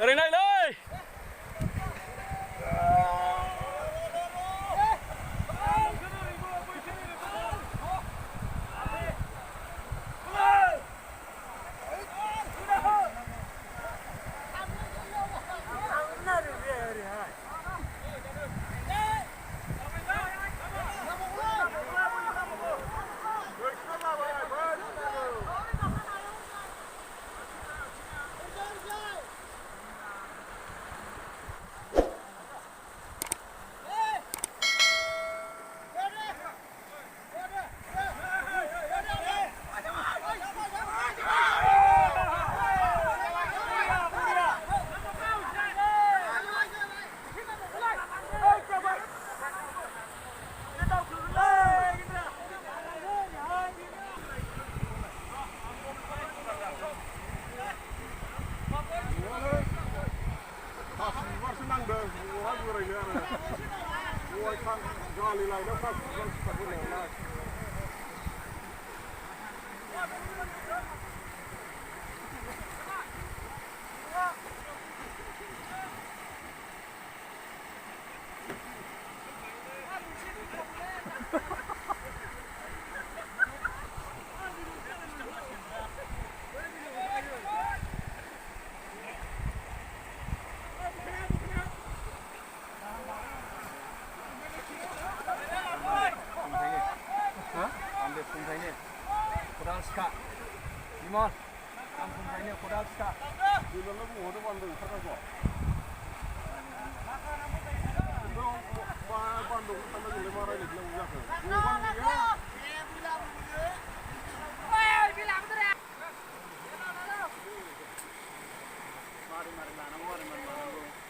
ओरैनो नै खदाल सिखा निमन आंनिफ्रायनो खदाल सिखा दिनैनो बुंहरदो बान्दो ओंखारनांगौ बान्दो ओंखारनांगौलै मा रायज्लायनांगौ जाखो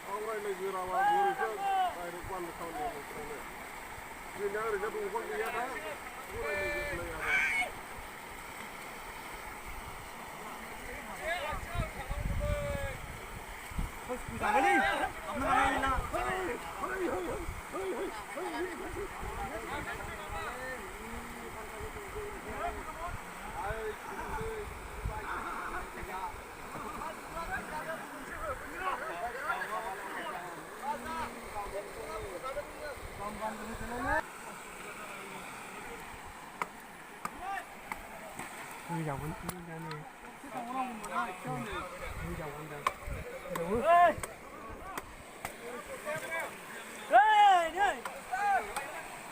आं रायज्लायगोराबा बोरैथो डाइरेक्ट बान्दो खालामनो जोंनिया ओरैनो दंफां गैयाना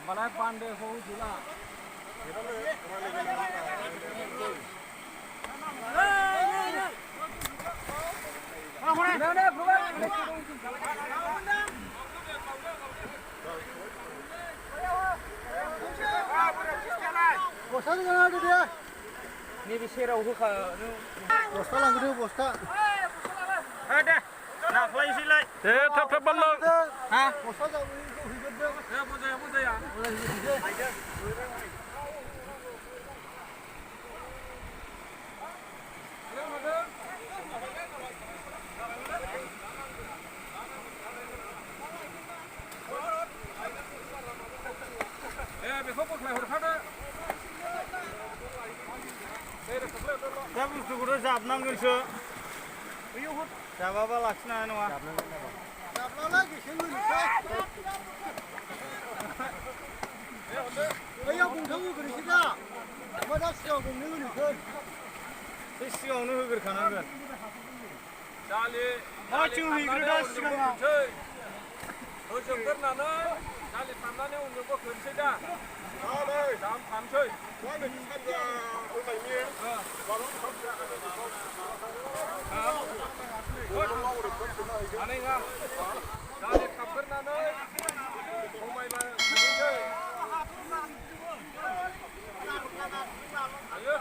Balai pandai kau juga. Bosan jangan ada dia. Ni bisera uhuka. Bosta langgir bosta. Ada. Nak play silai. Tap balong. Ha? Bosta jauh hidup dia. Ya, boleh ya. बेखौ बोख्लाय हरखादो दा बुस्थुखौथ' जाबनांगोनसो बैयाव हर जाबाबा लाखिनो हानाय नङा जाबलाला गेसें होनोसै बैयाव गंथाम होग्रोनोसै दा मा दा सिगाङाव गंनै होनोसै बे सिगाङावनो होग्रोखानांगोन दालि माथिं हैग्रो दा सिगाङाव होजोबग्रोनानै दालि थांनानै उनाव बोखोनोसै दा दाम थांसै हानाय नङा दालि थाबग्रोनानै समायना थांसै हायो